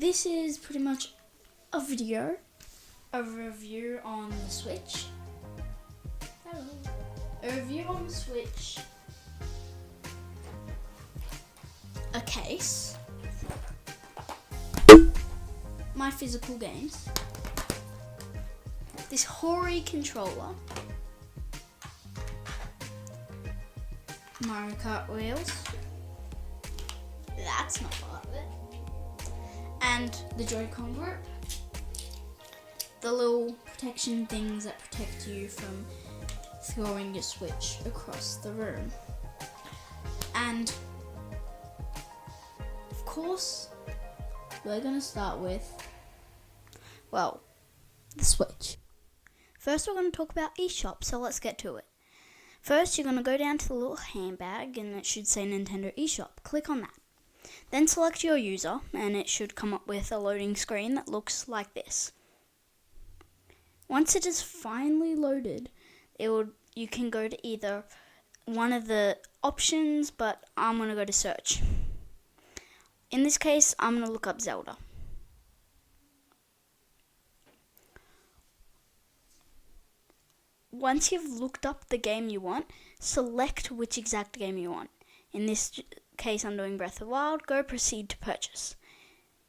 this is pretty much a video, a review on the Switch. Hello. A review on the Switch, a case, my physical games, this Hori controller, Mario Kart wheels, that's not part of it, and the Joy-Con grip, the little protection things that protect you from throwing your Switch across the room. And of course, we're going to start with, well, the Switch. First we're going to talk about eShop, so let's get to it. First you're going to go down to the little handbag and it should say Nintendo eShop. Click on that. Then select your user and it should come up with a loading screen that looks like this. Once it is finally loaded, you can go to either one of the options, but I'm going to go to search. In this case, I'm going to look up Zelda. Once you've looked up the game you want, select which exact game you want. In this case, I'm doing Breath of the Wild. Go proceed to purchase.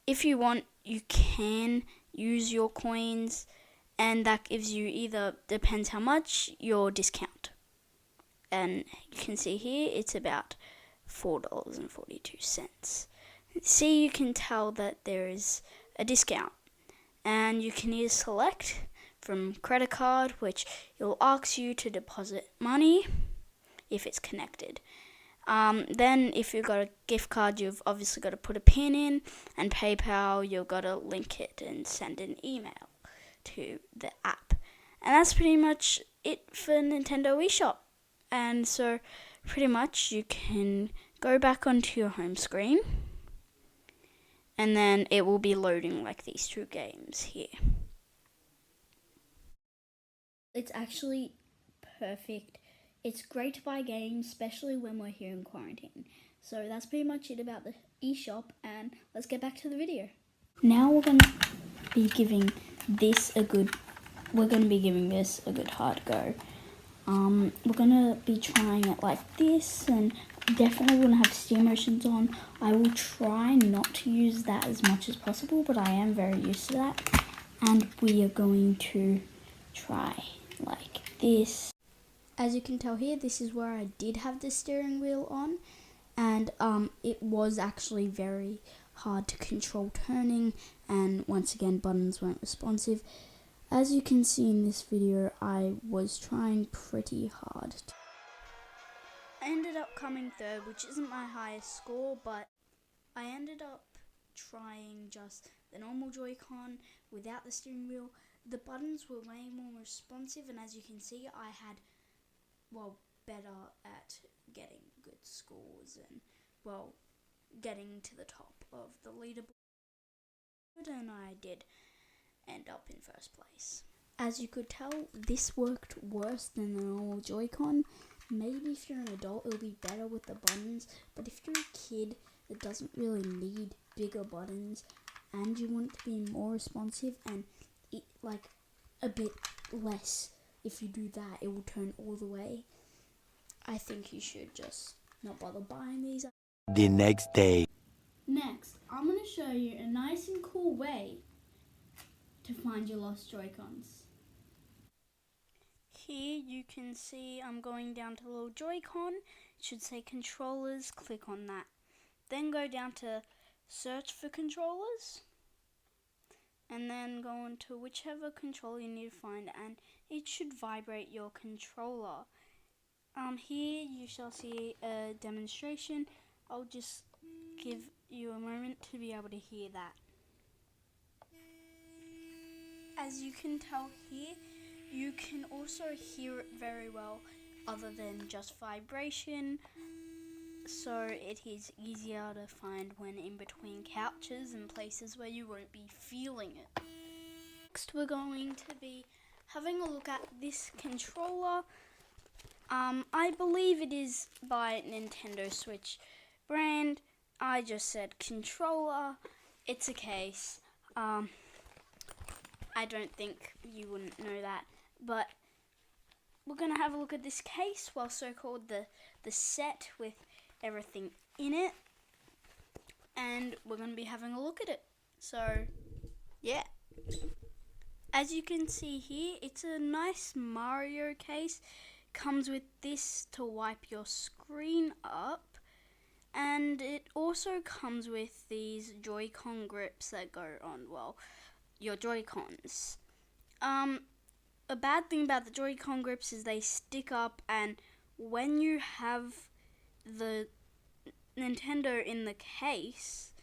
If you want, you can use your coins, and that gives you either, depends how much, your discount. And you can see here, it's about $4.42. See, you can tell that there is a discount. And you can either select from credit card, which it'll ask you to deposit money if it's connected. Then if you've got a gift card, you've obviously got to put a PIN in, and PayPal, you've got to link it and send an email to the app. And that's pretty much it for Nintendo eShop. And so pretty much you can go back onto your home screen and then it will be loading like these two games here. It's actually perfect. It's great to buy games, especially when we're here in quarantine. So that's pretty much it about the eShop, and let's get back to the video. Now we're going to be giving this a good hard go. We're going to be trying it like this, and definitely want to have steam motions on. I will try not to use that as much as possible, but I am very used to that. And we are going to try like this. As you can tell here, this is where I did have the steering wheel on, and it was actually very hard to control turning, and once again buttons weren't responsive. As you can see in this video, I was trying pretty hard. I ended up coming third, which isn't my highest score, but I ended up trying just the normal Joy-Con without the steering wheel. The buttons were way more responsive, and as you can see, I had, better at getting good scores and, getting to the top of the leaderboard, and I did end up in first place. As you could tell, this worked worse than the normal Joy-Con. Maybe if you're an adult, it'll be better with the buttons, but if you're a kid that doesn't really need bigger buttons and you want it to be more responsive and a bit less, if you do that, it will turn all the way. I think you should just not bother buying these. The next day. Next, I'm going to show you a nice and cool way to find your lost Joy-Cons. Here you can see I'm going down to the little Joy-Con. It should say controllers, click on that. Then go down to search for controllers, and then go on to whichever controller you need to find, and it should vibrate your controller. Here you shall see a demonstration. I'll just give you a moment to be able to hear that. As you can tell here, you can also hear it very well other than just vibration, so it is easier to find when in between couches and places where you won't be feeling it. Next we're going to be having a look at this controller. I believe it is by Nintendo Switch brand. I just said controller, it's a case. I don't think you wouldn't know that, but we're gonna have a look at this case, well, so-called the set with everything in it, and we're gonna be having a look at it. So, yeah. As you can see here, it's a nice Mario case. Comes with this to wipe your screen up, and it also comes with these Joy-Con grips that go on, well, your Joy-Cons. A bad thing about the Joy-Con grips is they stick up, and when you have the Nintendo in the case,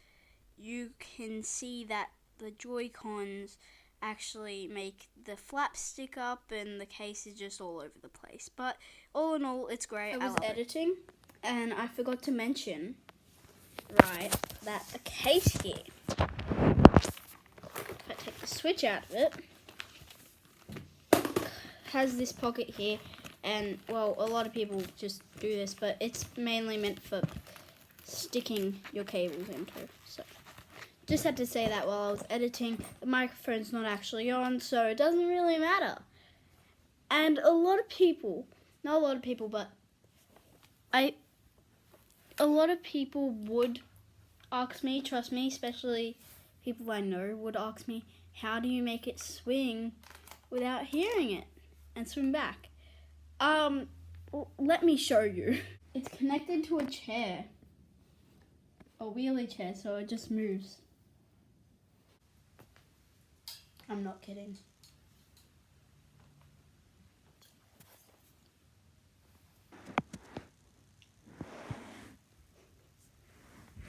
you can see that the Joy-Cons actually make the flaps stick up and the case is just all over the place. But all in all, it's great. I was editing and I forgot to mention, right, that the case here, if I take the switch out of it, has this pocket here, and well, a lot of people just do this, but it's mainly meant for sticking your cables into. So just had to say that while I was editing. The microphone's not actually on, so it doesn't really matter. And a lot of people, not a lot of people, but a lot of people would ask me, trust me, especially people I know would ask me, how do you make it swing without hearing it and swing back? Let me show you. It's connected to a chair, a wheelie chair, so it just moves. I'm not kidding.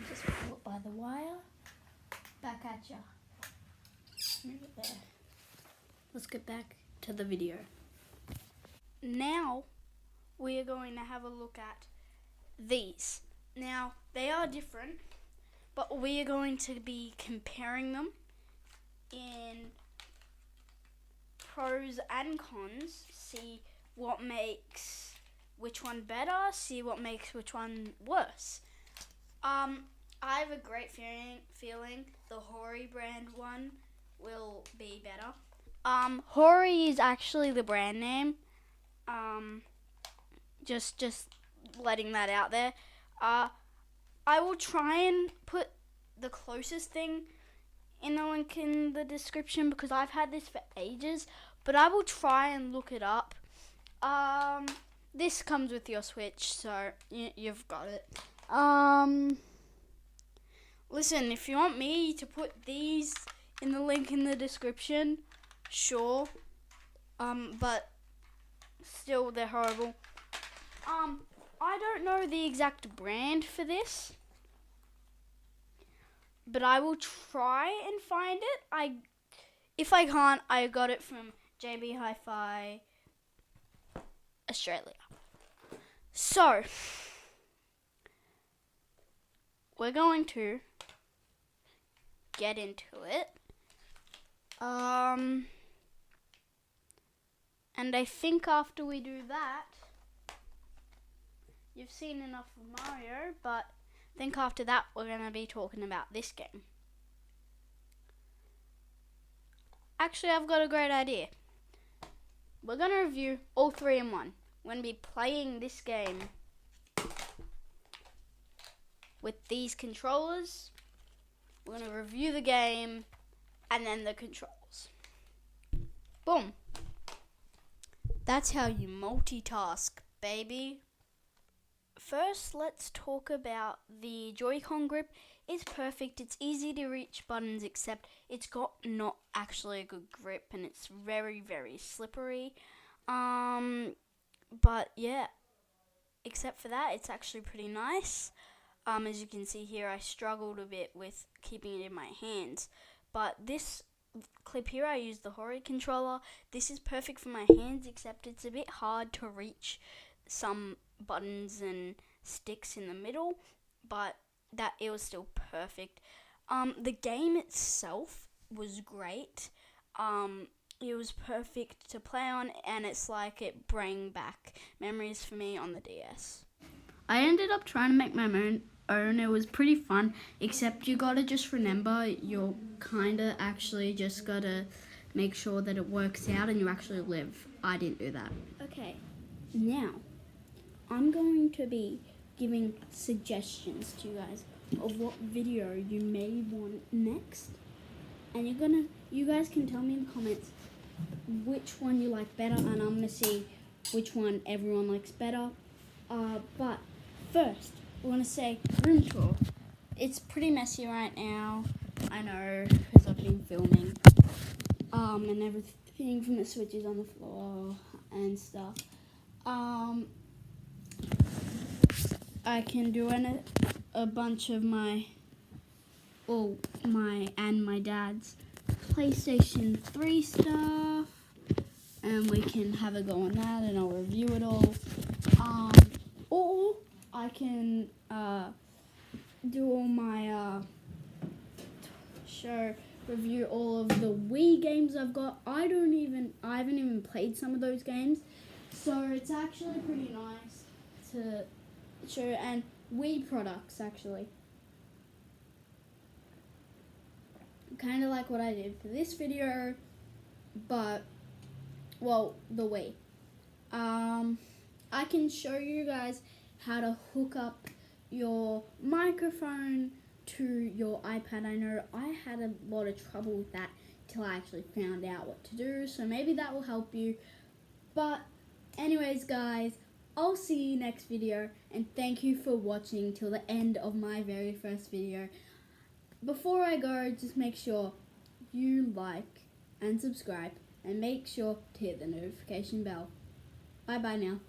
Just pull it by the wire. Back at ya. Move it there. Let's get back to the video. Now we are going to have a look at these. Now they are different, but we are going to be comparing them in pros and cons, see what makes which one better, see what makes which one worse. I have a great feeling the Hori brand one will be better. Hori is actually the brand name. Just letting that out there. I will try and put the closest thing in the link in the description because I've had this for ages, but I will try and look it up. This comes with your Switch, so you've got it. Listen, if you want me to put these in the link in the description, sure. But still, they're horrible. I don't know the exact brand for this, but I will try and find it. If I can't, I got it from JB Hi-Fi Australia. So, we're going to get into it. And I think after we do that, you've seen enough of Mario, but I think after that we're going to be talking about this game. Actually, I've got a great idea. We're going to review all three in one. We're going to be playing this game with these controllers. We're going to review the game and then the controls. Boom. That's how you multitask, baby. First, let's talk about the Joy-Con grip. It's perfect. It's easy to reach buttons, except it's got not actually a good grip and it's very, very slippery. But yeah, except for that, it's actually pretty nice. As you can see here, I struggled a bit with keeping it in my hands. But this clip here, I used the Hori controller. This is perfect for my hands, except it's a bit hard to reach some buttons and sticks in the middle, but that it was still perfect. The game itself was great. It was perfect to play on, and it's like it bring back memories for me on the DS. I ended up trying to make my own. It was pretty fun, except you gotta just remember you're kinda actually just gotta make sure that it works out and you actually live. I didn't do that. Okay, now I'm going to be giving suggestions to you guys of what video you may want next, and you guys can tell me in the comments which one you like better, and I'm gonna see which one everyone likes better. But first, I want to say room tour. It's pretty messy right now. I know because I've been filming. And everything from the switches on the floor and stuff. I can do a bunch of my dad's PlayStation 3 stuff, and we can have a go on that, and I'll review it all. Or I can do all my review all of the Wii games I've got. I haven't even played some of those games, so it's actually pretty nice to show, and Wii products actually. Kind of like what I did for this video, but well, the Wii. I can show you guys how to hook up your microphone to your iPad. I know I had a lot of trouble with that till I actually found out what to do, so maybe that will help you. But anyways guys, I'll see you next video, and thank you for watching till the end of my very first video. Before I go, just make sure you like and subscribe, and make sure to hit the notification bell. Bye bye now.